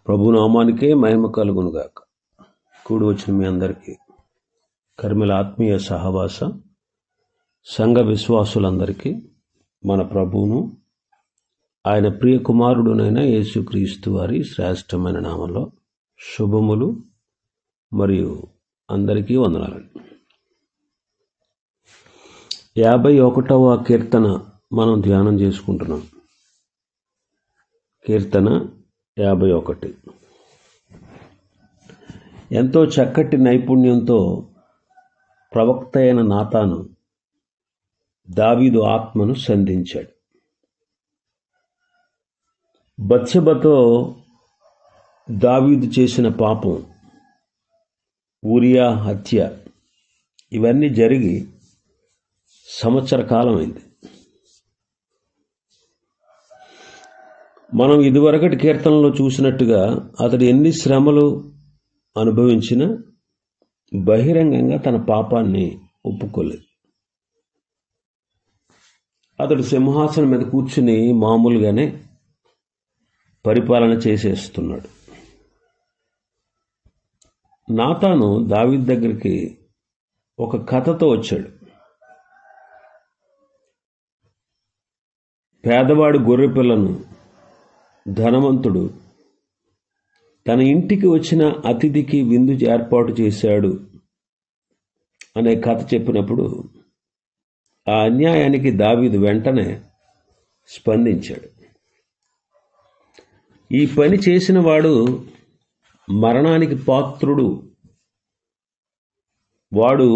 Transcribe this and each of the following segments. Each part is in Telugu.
ప్రభునామానికే మహిమ కలుగునుగాక. కూడి వచ్చిన మీ అందరికీ కర్మల ఆత్మీయ సహవాస సంఘ విశ్వాసులందరికీ మన ప్రభువును ఆయన ప్రియ కుమారుడునైన యేసుక్రీస్తు వారి శ్రేష్టమైన నామంలో శుభములు మరియు అందరికీ వందనాలండి. 51వ కీర్తన మనం ధ్యానం చేసుకుంటున్నాం. కీర్తన 51. ఎంతో చక్కటి నైపుణ్యంతో ప్రవక్త అయిన నాతాను దావీదు ఆత్మను సంధించాడు. బత్షెబతో దావీదు చేసిన పాపం, ఊరియా హత్య, ఇవన్నీ జరిగి సంవత్సర కాలమైంది. మనం ఇదివరకటి కీర్తనలో చూసినట్టుగా అతడు ఎన్ని శ్రమలు అనుభవించినా బహిరంగంగా తన పాపాన్ని ఒప్పుకోలేదు. అతడు సింహాసనం మీద కూర్చుని మామూలుగానే పరిపాలన చేసేస్తున్నాడు. నాతాను దావీదు దగ్గరికి ఒక కథతో వచ్చాడు. పేదవాడు గొర్రెపిల్లను ధనవంతుడు తన ఇంటికి వచ్చిన అతిథికి విందు ఏర్పాటు చేశాడు అనే కథ చెప్పినప్పుడు ఆ అన్యాయానికి దావీదు వెంటనే స్పందించాడు. ఈ పని చేసిన వాడు మరణానికి పాత్రుడు. వాడు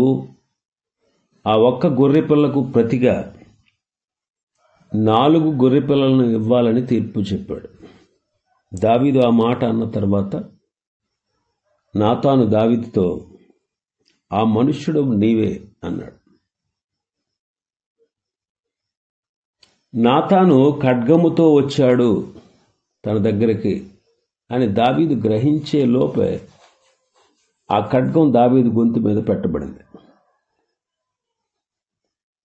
ఆ ఒక్క గొర్రెపిల్లకు ప్రతిగా 4 గొర్రెపిల్లలను ఇవ్వాలని తీర్పు చెప్పాడు. దావీదు ఆ మాట అన్న తర్వాత నాతాను దావీదుతో, ఆ మనుష్యుడు నీవే అన్నాడు. నాతాను ఖడ్గముతో వచ్చాడు తన దగ్గరికి అని దావీదు గ్రహించే లోపే ఆ ఖడ్గం దావీదు గొంతు మీద పెట్టబడింది.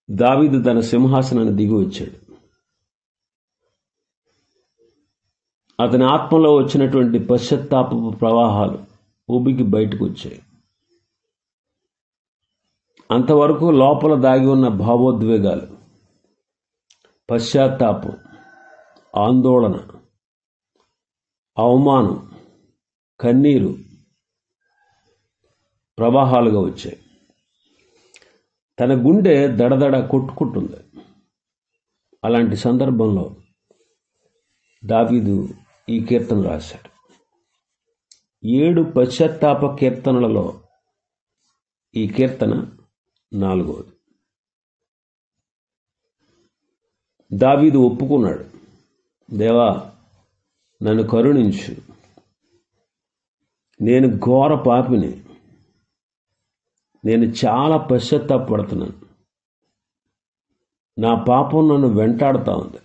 దావీదు తన సింహాసనాన్ని దిగి వచ్చాడు. అతని ఆత్మలో వచ్చినటువంటి పశ్చాత్తాపపు ప్రవాహాలు ఊబికి బయటకు వచ్చాయి. అంతవరకు లోపల దాగి ఉన్న భావోద్వేగాలు, పశ్చాత్తాపం, ఆందోళన, అవమానం, కన్నీరు ప్రవాహాలుగా వచ్చాయి. తన గుండె దడదడ కొట్టుకుంటుంది. అలాంటి సందర్భంలో దావీదు ఈ కీర్తన రాశాడు. 7 పశ్చాత్తాప కీర్తనలలో ఈ కీర్తన 4వది. దావీదు ఒప్పుకున్నాడు, దేవా నన్ను కరుణించు, నేను ఘోర పాపిని, నేను చాలా పశ్చాత్తాపడుతున్నాను, నా పాపం నన్ను వెంటాడుతూ ఉంది,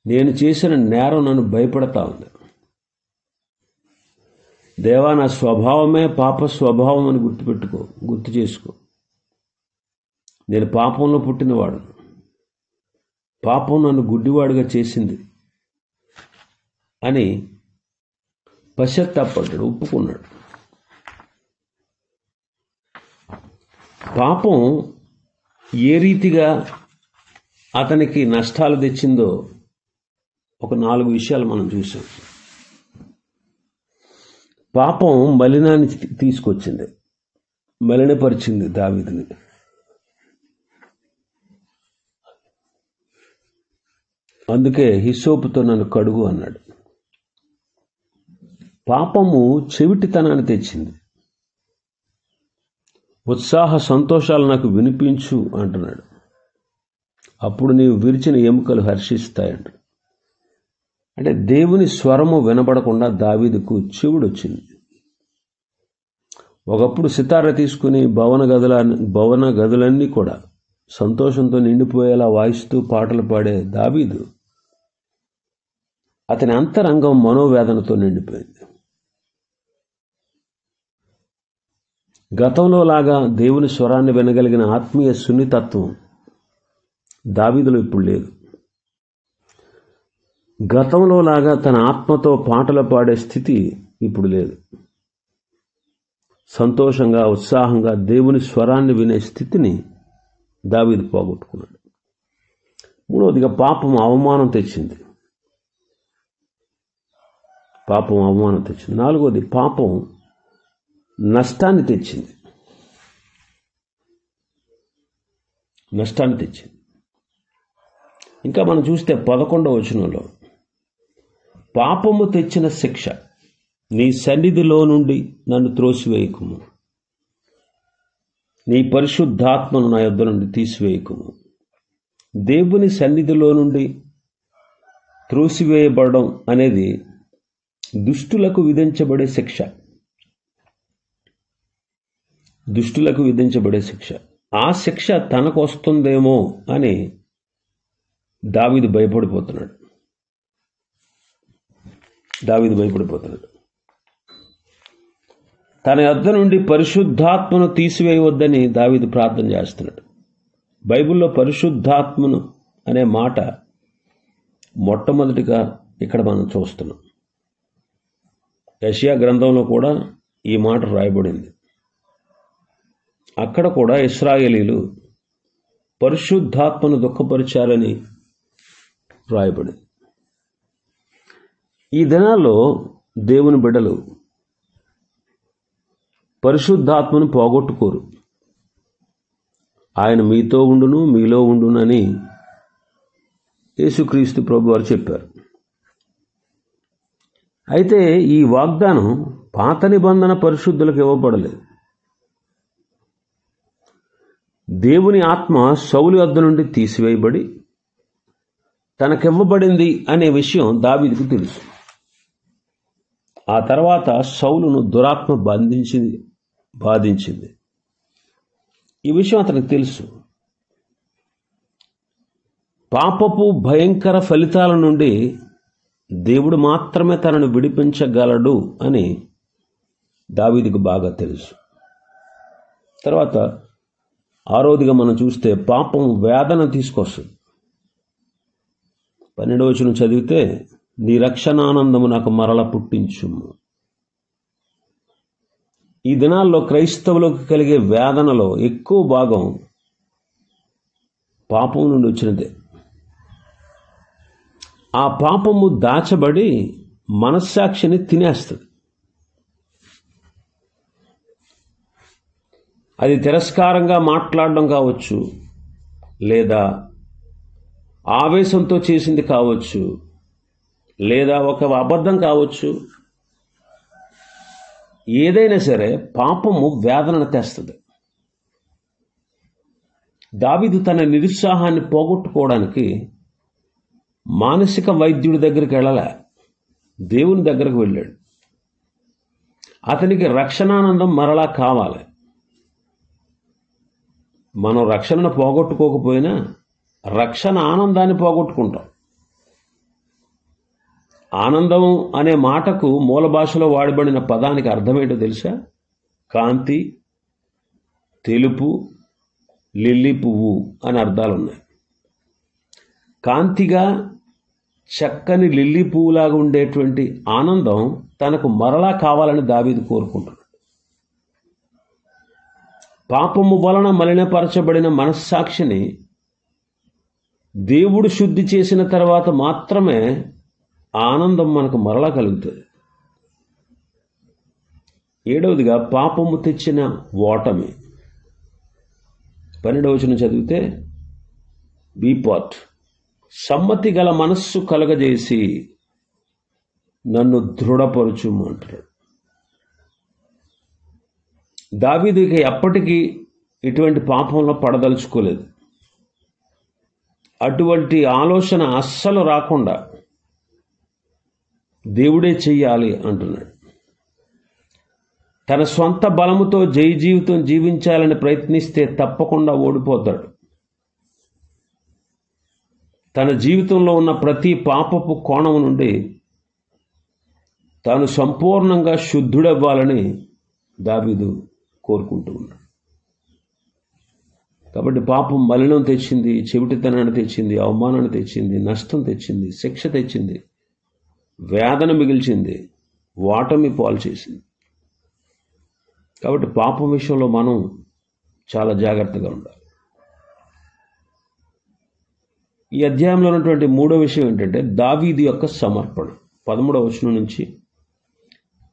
నేను చేసిన నేరం నన్ను భయపడతా ఉంది. దేవా నా స్వభావమే పాప స్వభావం అని గుర్తు చేసుకో. నేను పాపంలో పుట్టినవాడు, పాపం నన్ను గుడ్డివాడుగా చేసింది అని పశ్చాత్తాపడ్డాడు, ఒప్పుకున్నాడు. పాపం ఏ రీతిగా అతనికి నష్టాలు తెచ్చిందో ఒక 4 విషయాలు మనం చూసాం. పాపం మలినాన్ని తీసుకొచ్చింది, మలినపరిచింది దావీదుని. అందుకే హిస్సోపుతో నన్ను కడుగు అన్నాడు. పాపము చెవిటితనాన్ని తెచ్చింది. ఉత్సాహ సంతోషాలు నాకు వినిపించు అంటున్నాడు. అప్పుడు నీవు విరిచిన ఎముకలు హర్షిస్తాయంట. అంటే దేవుని స్వరము వినబడకుండా దావీదుకు చెవుడొచ్చింది. ఒకప్పుడు సితార తీసుకుని భవన గదులన్నీ కూడా సంతోషంతో నిండిపోయేలా వాయిస్తూ పాటలు పాడే దావీదు, అతని అంతరంగం మనోవేదనతో నిండిపోయింది. గతంలో లాగా దేవుని స్వరాన్ని వినగలిగిన ఆత్మీయ సున్నితత్వం దావీదులో ఇప్పుడు లేదు. గతంలో లాగా తన ఆత్మతో పాటలు పాడే స్థితి ఇప్పుడు లేదు. సంతోషంగా, ఉత్సాహంగా దేవుని స్వరాన్ని వినే స్థితిని దావీదు పోగొట్టుకున్నాడు. మూడవదిగా పాపం అవమానం తెచ్చింది. నాలుగవది పాపం నష్టాన్ని తెచ్చింది. ఇంకా మనం చూస్తే 11వ వచనంలో పాపము తెచ్చిన శిక్ష, నీ సన్నిధిలో నుండి నన్ను త్రోసివేయకుము, నీ పరిశుద్ధాత్మను నా యొద్ద నుండి తీసివేయకుము. దేవుని సన్నిధిలో నుండి త్రోసివేయబడడం అనేది దుష్టులకు విధించబడే శిక్ష. ఆ శిక్ష తనకు వస్తుందేమో అని దావీదు భయపడిపోతున్నాడు. తన యొద్ద నుండి పరిశుద్ధాత్మను తీసివేయవద్దని దావీదు ప్రార్థన చేస్తున్నాడు. బైబిల్లో పరిశుద్ధాత్మను అనే మాట మొట్టమొదటిగా ఇక్కడ మనం చూస్తున్నాం. యెషయా గ్రంథంలో కూడా ఈ మాట రాయబడింది. అక్కడ కూడా ఇశ్రాయేలీలు పరిశుద్ధాత్మను దుఃఖపరిచారని రాయబడింది. ఈ దినాల్లో దేవుని బిడ్డలు పరిశుద్ధాత్మను పోగొట్టుకోరు. ఆయన మీతో ఉండును, మీలో ఉండునని యేసుక్రీస్తు ప్రభువారు చెప్పారు. అయితే ఈ వాగ్దానం పాత నిబంధన పరిశుద్ధులకు ఇవ్వబడలేదు. దేవుని ఆత్మ సౌలు యొద్ద నుండి తీసివేయబడి తనకివ్వబడింది అనే విషయం దావీదుకు తెలుసు. ఆ తర్వాత సౌలును దురాత్మ బాధించింది. ఈ విషయం అతనికి తెలుసు. పాపపు భయంకర ఫలితాల నుండి దేవుడు మాత్రమే తనను విడిపించగలడు అని దావీదుకు బాగా తెలుసు. తర్వాత ఆరోదిగా మనం చూస్తే పాపం వేదన తీసుకొస్తుంది. 12వ వచనం చదివితే, నీ రక్షణానందము నాకు మరల పుట్టించుము. ఈ దినాల్లో క్రైస్తవులకు కలిగే వేదనలో ఎక్కువ భాగం పాపం నుండి వచ్చినదే. ఆ పాపము దాచబడి మనస్సాక్షిని తినేస్తుంది. అది తిరస్కారంగా మాట్లాడడం కావచ్చు, లేదా ఆవేశంతో చేసింది కావచ్చు, లేదా ఒక అబద్ధం కావచ్చు. ఏదైనా సరే పాపము వేదనను తెస్తుంది. దావీదు తన నిరుత్సాహాన్ని పోగొట్టుకోవడానికి మానసిక వైద్యుడి దగ్గరికి వెళ్ళలే, దేవుని దగ్గరకు వెళ్ళాడు. అతనికి రక్షణానందం మరలా కావాలి. మనం రక్షణను పోగొట్టుకోకపోయినా రక్షణ ఆనందాన్ని పోగొట్టుకుంటాం. ఆనందం అనే మాటకు మూల భాషలో వాడబడిన పదానికి అర్థమేంటో తెలుసా? కాంతి, తెలుపు, లిల్లీ పువ్వు అని అర్థాలు ఉన్నాయి. కాంతిగా చక్కని లిల్లీ పువ్వులాగా ఉండేటువంటి ఆనందం తనకు మరలా కావాలని దావీదు కోరుకుంటున్నాడు. పాపము వలన మలినపరచబడిన మనస్సాక్షిని దేవుడు శుద్ధి చేసిన తర్వాత మాత్రమే ఆనందం మనకు మరలా కలుగుతుంది. 7వదిగా పాపము తెచ్చిన ఓటమి. 12వ వచనం చదివితే, బీపాట్, సమ్మతి గల మనస్సు కలగజేసి నన్ను దృఢపరచుము అంటాడు. దావీదుకి ఎప్పటికీ ఇటువంటి పాపంలో పడదలుచుకోలేదు. అటువంటి ఆలోచన అస్సలు రాకుండా దేవుడే చెయ్యాలి అంటున్నాడు. తన సొంత బలముతో జీవితం జీవించాలని ప్రయత్నిస్తే తప్పకుండా ఓడిపోతాడు. తన జీవితంలో ఉన్న ప్రతి పాపపు కోణం నుండి తాను సంపూర్ణంగా శుద్ధుడవ్వాలని దావీదు కోరుకుంటూ ఉన్నాడు. కాబట్టి పాపం మలినం తెచ్చింది, చెవిటితనాన్ని తెచ్చింది, అవమానాన్ని తెచ్చింది, నష్టం తెచ్చింది, శిక్ష తెచ్చింది. వేదన మిగిల్చింది, ఓటమి పాలు చేసింది. కాబట్టి పాపం విషయంలో మనం చాలా జాగ్రత్తగా ఉండాలి. ఈ అధ్యాయంలో ఉన్నటువంటి మూడో విషయం ఏంటంటే దావీదు యొక్క సమర్పణ. 13వ వచనం నుంచి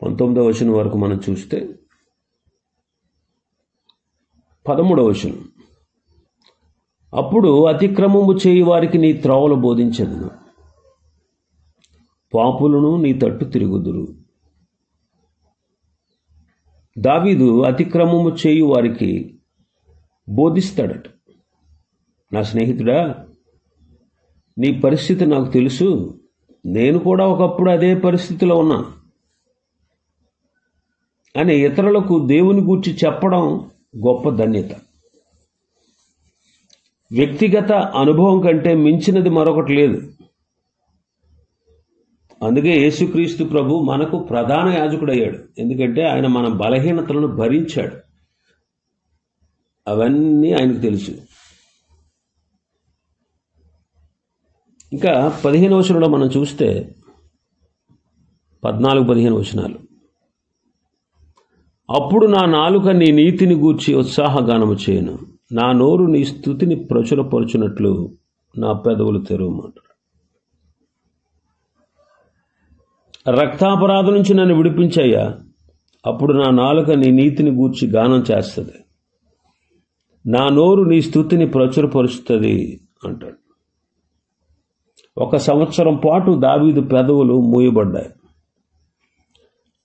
19వ వచనం వరకు మనం చూస్తే 13వ వచనం, అప్పుడు అతిక్రమము చేయి వారికి నీ త్రోవలు బోధించెదను, పాపులను నీ తట్టు తిరుగుదురు. దావీదు అతిక్రమము చేయు వారికి బోధిస్తాడట. నా స్నేహితుడా, నీ పరిస్థితి నాకు తెలుసు, నేను కూడా ఒకప్పుడు అదే పరిస్థితిలో ఉన్నాను అని ఇతరులకు దేవుని గూర్చి చెప్పడం గొప్ప ధన్యత. వ్యక్తిగత అనుభవం కంటే మించినది మరొకటి లేదు. అందుకే యేసుక్రీస్తు ప్రభు మనకు ప్రధాన యాజకుడయ్యాడు. ఎందుకంటే ఆయన మన బలహీనతలను భరించాడు. అవన్నీ ఆయనకు తెలుసు. ఇంకా 15వ వచనంలో మనం చూస్తే 14-15 వచనాలు, అప్పుడు నా నాలుక నీ నీతిని గూర్చి ఉత్సాహగానము చేయను, నా నోరు నీ స్తుతిని ప్రచురపరచునట్లు నా పెదవులు తెరవమంటారు. రక్తాపరాధం నుంచి నన్ను విడిపించయ్యా, అప్పుడు నా నాలుక నీ నీతిని గూర్చి గానం చేస్తుంది, నా నోరు నీ స్తుతిని ప్రచురపరుస్తుంది అంటాడు. 1 సంవత్సరం పాటు దావీదు పెదవులు మూయబడ్డాయి.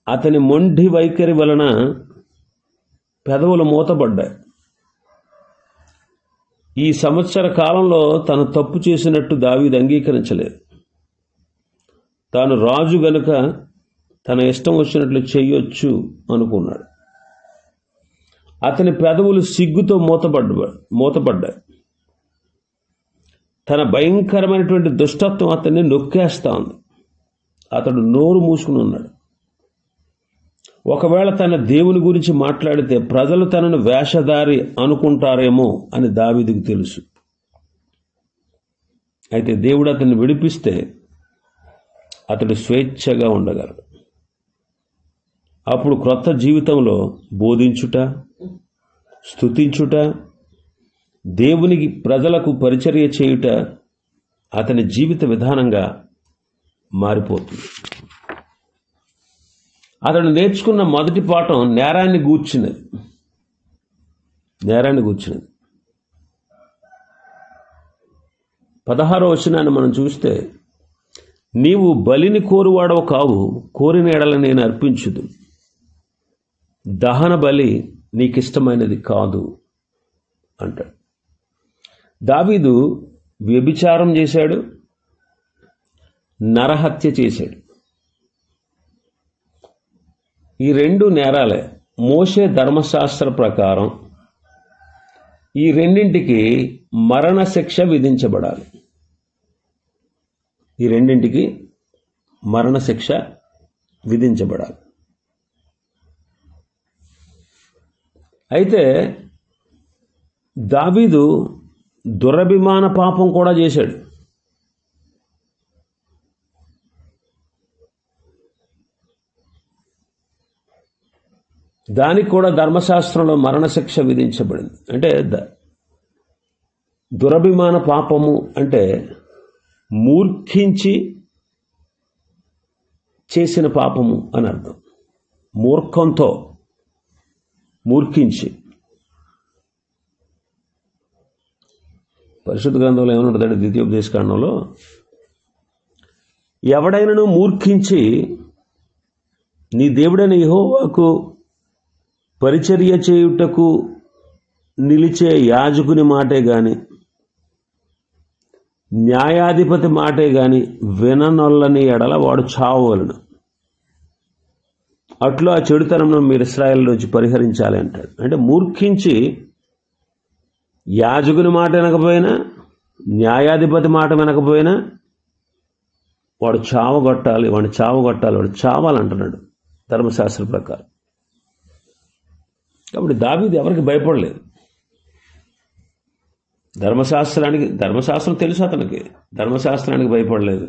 అతని మొండి వైఖరి వలన పెదవులు మూతబడ్డాయి. ఈ సంవత్సర కాలంలో తను తప్పు చేసినట్టు దావీదు అంగీకరించలేదు. తాను రాజు గనుక తన ఇష్టం వచ్చినట్లు చేయొచ్చు అనుకున్నాడు. అతని పెదవులు సిగ్గుతో మూతపడ్డాయి. తన భయంకరమైనటువంటి దుష్టత్వం అతన్ని నొక్కేస్తా ఉంది. అతడు నోరు మూసుకుని ఉన్నాడు. ఒకవేళ తన దేవుని గురించి మాట్లాడితే ప్రజలు తనను వేషధారి అనుకుంటారేమో అని దావీదుకు తెలుసు. అయితే దేవుడు అతన్ని విడిపిస్తే అతడు స్వేచ్ఛగా ఉండగలడు. అప్పుడు క్రొత్త జీవితంలో బోధించుట, స్తుతించుట, దేవునికి ప్రజలకు పరిచర్య చేయుట అతని జీవిత విధానంగా మారిపోతుంది. అతడు నేర్చుకున్న మొదటి పాఠం నేరాన్ని గూర్చినది. 16వ వచనాన్ని మనం చూస్తే, నీవు బలిని కోరువాడవు కావు, కోరిన ఎడల నేను అర్పించుదు, దహన బలి నీకిష్టమైనది కాదు అంటాడు. దావీదు వ్యభిచారం చేశాడు, నరహత్య చేశాడు. ఈ 2 నేరాలే. మోషే ధర్మశాస్త్ర ప్రకారం ఈ రెండింటికి మరణశిక్ష విధించబడాలి. అయితే దావీదు దురభిమాన పాపం కూడా చేశాడు. దానికి కూడా ధర్మశాస్త్రంలో మరణశిక్ష విధించబడింది. అంటే దురభిమాన పాపము అంటే మూర్ఖించి చేసిన పాపము అని అర్థం. మూర్ఖంతో మూర్ఖించి. పరిశుద్ధ గ్రంథంలో ఏమనుంటుందంటే ద్వితీయోపదేశకాండంలో, ఎవడైనను మూర్ఖించి నీ దేవుడైన యెహోవాకు పరిచర్య చేయుటకు నిలిచే యాజకుని మాటే గాని న్యాయాధిపతి మాటే గాని విననొల్లని ఎడల వాడు చావవలెను. అట్లు ఆ చెడుతనంను మీరు ఇశ్రాయేలులోంచి పరిహరించాలి అంటాడు. అంటే మూర్ఖించి యాజకుని మాట వినకపోయినా, న్యాయాధిపతి మాట వినకపోయినా వాడు చావగొట్టాలి, వాడు చావాలంటున్నాడు ధర్మశాస్త్ర ప్రకారం. కాబట్టి దావీదు ఎవరికి భయపడలేదు. ధర్మశాస్త్రం తెలుసు అతనికి, ధర్మశాస్త్రానికి భయపడలేదు.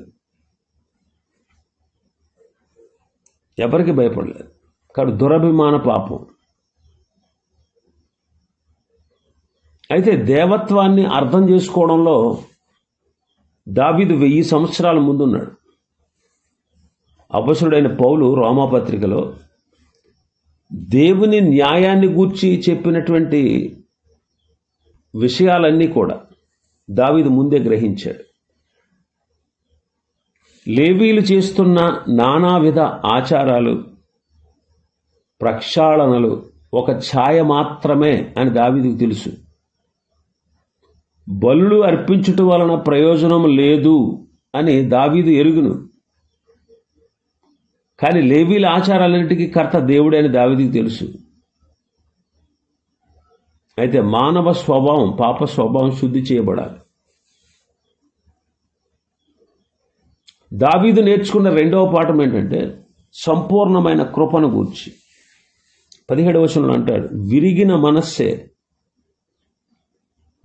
ఎవరికి భయపడలేదు. కాబట్టి దురభిమాన పాపం. అయితే దేవత్వాన్ని అర్థం చేసుకోవడంలో దావీదు 1000 సంవత్సరాల ముందున్నాడు. అపొస్తలుడైన పౌలు రోమాపత్రికలో దేవుని న్యాయాన్ని గూర్చి చెప్పినటువంటి విషయాలన్నీ కూడా దావీదు ముందే గ్రహించాడు. లేవీలు చేస్తున్న నానావిధ ఆచారాలు, ప్రక్షాళనలు ఒక ఛాయ మాత్రమే అని దావీదుకు తెలుసు. బలులు అర్పించుట వలన ప్రయోజనం లేదు అని దావీదు ఎరుగును. కానీ లేవీల ఆచారాలన్నిటికీ కర్త దేవుడే అని దావీదుకు తెలుసు. అయితే మానవ స్వభావం, పాప స్వభావం శుద్ధి చేయబడాలి. దావీదు నేర్చుకున్న రెండవ పాఠం ఏంటంటే సంపూర్ణమైన కృపను గూర్చి. 17వ వచనంలో అంటాడు, విరిగిన మనస్సే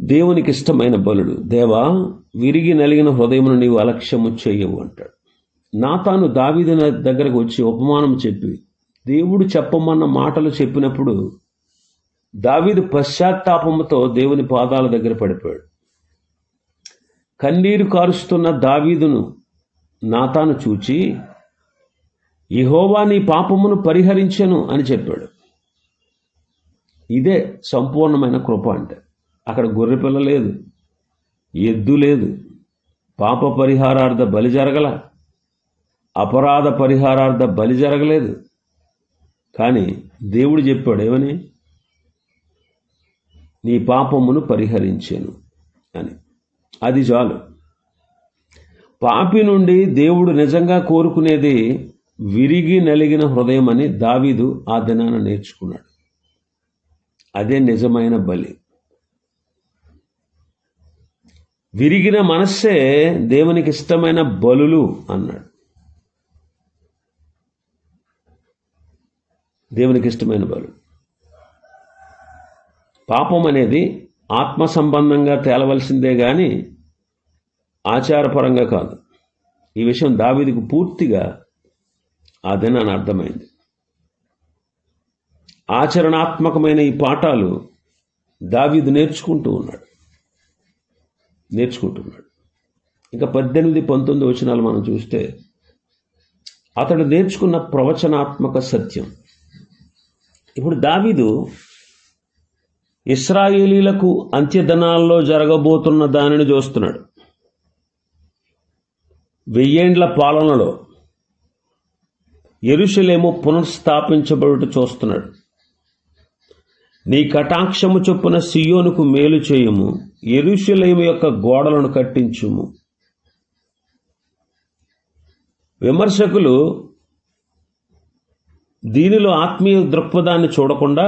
దేవునికి ఇష్టమైన బలుడు. దేవా, విరిగి నలిగిన హృదయమును నీవు అలక్ష్యము చేయవు అంటాడు. నాతాను దావీదు దగ్గరకు వచ్చి ఉపమానం చెప్పి దేవుడు చెప్పమన్న మాటలు చెప్పినప్పుడు దావీదు పశ్చాత్తాపముతో దేవుని పాదాల దగ్గర పడిపోయాడు. కన్నీరు కారుస్తున్న దావీదును నాతాను చూచి, యెహోవా నీ పాపమును పరిహరించెను అని చెప్పాడు. ఇదే సంపూర్ణమైన కృప అంటే. అక్కడ గొర్రెపిల్ల లేదు, ఎద్దు లేదు, పాప పరిహారార్థ బలి జరగల, అపరాధ పరిహారార్థ బలి జరగలేదు. కానీ దేవుడు చెప్పాడు ఏమని? నీ పాపమును పరిహరించెను అని. అది చాలు. పాపి నుండి దేవుడు నిజంగా కోరుకునేది విరిగి నలిగిన హృదయం అని దావీదు ఆ దినాన నేర్చుకున్నాడు. అదే నిజమైన బలి. విరిగిన మనస్సే దేవునికి ఇష్టమైన బలులు అన్నాడు. దేవునికి ఇష్టమైన బలు. పాపం అనేది ఆత్మ సంబంధంగా తేలవలసిందే కానీ ఆచారపరంగా కాదు. ఈ విషయం దావీదుకు పూర్తిగా ఆ దినాన అర్థమైంది. ఆచరణాత్మకమైన ఈ పాఠాలు దావీదు నేర్చుకుంటున్నాడు. ఇంకా 18-19 వచనాలు మనం చూస్తే అతడు నేర్చుకున్న ప్రవచనాత్మక సత్యం. ఇప్పుడు దావీదు ఇశ్రాయేలీలకు అంత్యదినాల్లో జరగబోతున్న దానిని చూస్తున్నాడు. 1000 ఏండ్ల పాలనలో యెరూషలేము పునఃస్థాపించబడుట చూస్తున్నాడు. నీ కటాక్షము చొప్పున సియోనుకు మేలు చేయుము, యెరూషలేము యొక్క గోడలను కట్టించుము. విమర్శకులు దీనిలో ఆత్మీయ దృక్పథాన్ని చూడకుండా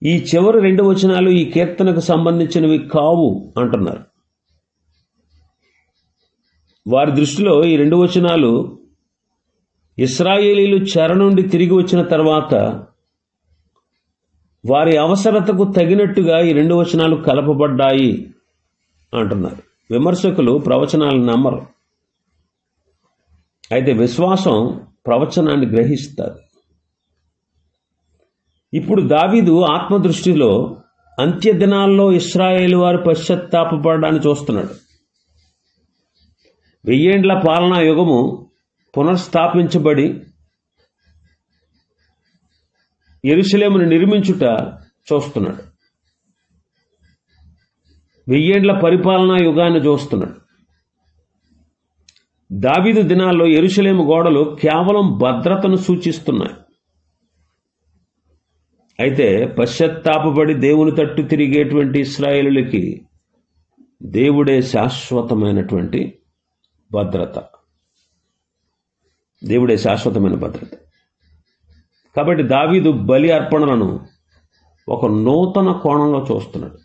ఈ చివరి 2 వచనాలు ఈ కీర్తనకు సంబంధించినవి కావు అంటున్నారు. వారి దృష్టిలో ఈ 2 వచనాలు ఇశ్రాయేలీలు చెర నుండి తిరిగి వచ్చిన తర్వాత వారి అవసరతకు తగినట్టుగా ఈ 2 వచనాలు కలపబడ్డాయి అంటున్నారు. విమర్శకులు ప్రవచనాలను నమ్మరు. అయితే విశ్వాసం ప్రవచనాన్ని గ్రహిస్తారు. ఇప్పుడు దావీదు ఆత్మదృష్టిలో అంత్యదినాల్లో ఇశ్రాయేలు వారు పశ్చాత్తాపపడడాన్ని చూస్తున్నాడు. 1000 ఏండ్ల పాలనా యుగము పునఃస్థాపించబడి యెరూషలేమును నిర్మించుట చూస్తున్నాడు. 1000 ఏండ్ల పరిపాలనా యుగాన్ని చూస్తున్నాడు. దావీదు దినాల్లో యెరూషలేము గోడలు కేవలం భద్రతను సూచిస్తున్నాయి. అయితే పశ్చాత్తాపపడి దేవుని తట్టు తిరిగేటువంటి ఇశ్రాయేలులకి దేవుడే శాశ్వతమైనటువంటి భద్రత. దేవుడే శాశ్వతమైన భద్రత. కాబట్టి దావీదు బలి అర్పణలను ఒక నూతన కోణంలో చూస్తున్నాడు.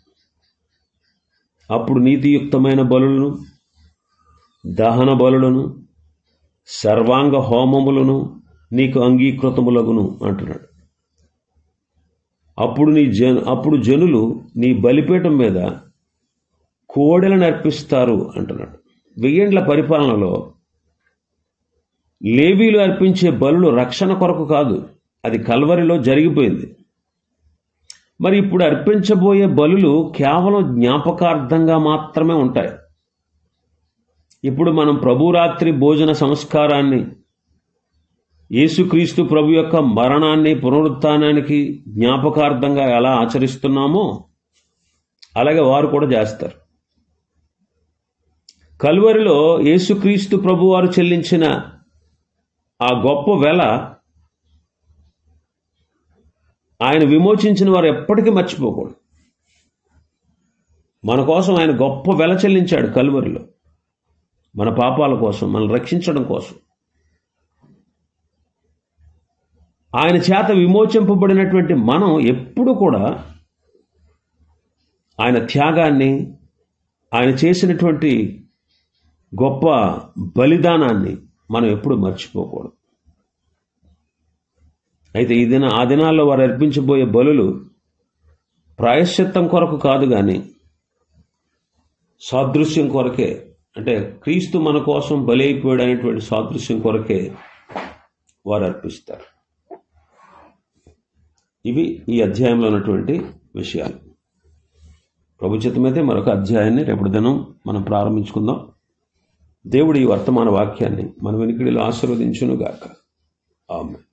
అప్పుడు నీతియుక్తమైన బలులను, దహన బలులను, సర్వాంగ హోమములను నీకు అంగీకృతములగును అంటున్నాడు. అప్పుడు జనులు నీ బలిపీఠం మీద కోడెలను అర్పిస్తారు అంటున్నాడు. 1000 ఏండ్ల పరిపాలనలో లేవీలు అర్పించే బలులు రక్షణ కొరకు కాదు, అది కల్వరిలో జరిగిపోయింది. మరి ఇప్పుడు అర్పించబోయే బలులు కేవలం జ్ఞాపకార్థంగా మాత్రమే ఉంటాయి. ఇప్పుడు మనం ప్రభురాత్రి భోజన సంస్కారాన్ని, యేసుక్రీస్తు ప్రభు యొక్క మరణాన్ని, పునరుత్థానానికి జ్ఞాపకార్థంగా ఎలా ఆచరిస్తున్నామో అలాగే వారు కూడా చేస్తారు. కల్వరిలో యేసుక్రీస్తు ప్రభు వారు చెల్లించిన ఆ గొప్ప వెల, ఆయన విమోచించిన వారు ఎప్పటికీ మర్చిపోకూడదు. మన కోసం ఆయన గొప్ప వెల చెల్లించాడు కల్వరిలో, మన పాపాల కోసం, మనల్ని రక్షించడం కోసం. ఆయన చేత విమోచింపబడినటువంటి మనం ఎప్పుడు కూడా ఆయన త్యాగాన్ని, ఆయన చేసినటువంటి గొప్ప బలిదానాన్ని మనం ఎప్పుడు మర్చిపోకూడదు. అయితే ఆ దినాల్లో వారు అర్పించబోయే బలులు ప్రాయశ్చిత్తం కొరకు కాదు, కానీ సాదృశ్యం కొరకే, అంటే క్రీస్తు మన కోసం బలి అయిపోయాడు అనేటువంటి సాదృశ్యం కొరకే వారు అర్పిస్తారు. ఇవి ఈ అధ్యాయంలో ఉన్నటువంటి విషయాలు. ప్రభు చిత్తమైతే మరొక అధ్యాయాన్ని రేపటి దినం మనం ప్రారంభించుకుందాం. దేవుడు ఈ వర్తమాన వాక్యాన్ని మన వెనుకడిలో ఆశీర్వదించునుగాక. ఆమేన్.